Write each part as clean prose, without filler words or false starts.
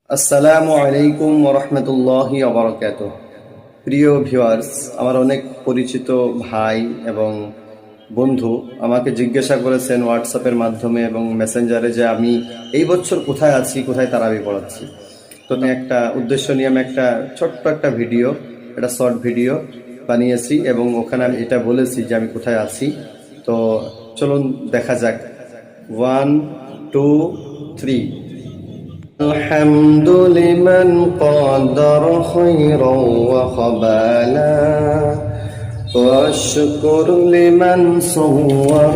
আসসালামু আলাইকুম ওয়া রাহমাতুল্লাহি ওয়া বারাকাতুহু। প্রিয় ভিউয়ার্স, আমার অনেক পরিচিত ভাই এবং বন্ধু আমাকে জিজ্ঞাসা করেছেন হোয়াটসঅ্যাপের মাধ্যমে এবং মেসেঞ্জারে যে আমি এই বছর কোথায় আছি, কোথায় তারাবি পড়াচ্ছি। তো আমি একটা উদ্দেশ্য নিয়ে আমি একটা ছোট্ট একটা ভিডিও, একটা শর্ট ভিডিও বানিয়েছি এবং ওখানে আমি এটা বলেছি যে আমি কোথায় আছি। তো চলুন দেখা যাক। 1 2 3। الحمد لمن قدر خيرا وخبالا والشكر لمن صور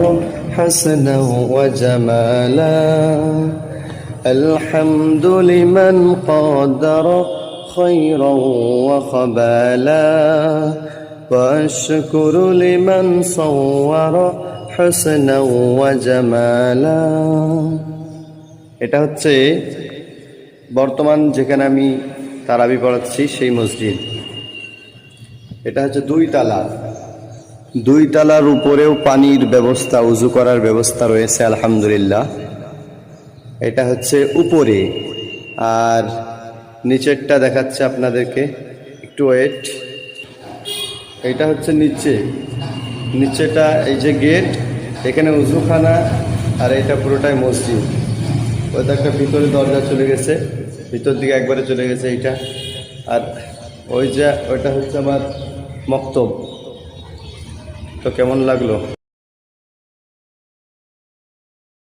حسنا وجمالا الحمد لمن قدر خيرا وخبالا والشكر لمن صور حسنا وجمالا। এটা হচ্ছে বর্তমান যেখানে আমি তারাবি পড়াচ্ছি সেই মসজিদ। এটা হচ্ছে দুই তালার উপরেও পানির ব্যবস্থা, উজু করার ব্যবস্থা রয়েছে আলহামদুলিল্লাহ। এটা হচ্ছে উপরে, আর নিচেরটা দেখাচ্ছে আপনাদেরকে, একটু ওয়েট। এটা হচ্ছে নিচেটা, এই যে গেট, এখানে উজুখানা, আর এটা পুরোটাই মসজিদ। ওইটা একটা ভিতরে দরজা চলে গেছে, ভিতর দিকে একবারে চলে গেছে এইটা। আর ওইটা হচ্ছে আমার মক্তব। তো কেমন লাগলো?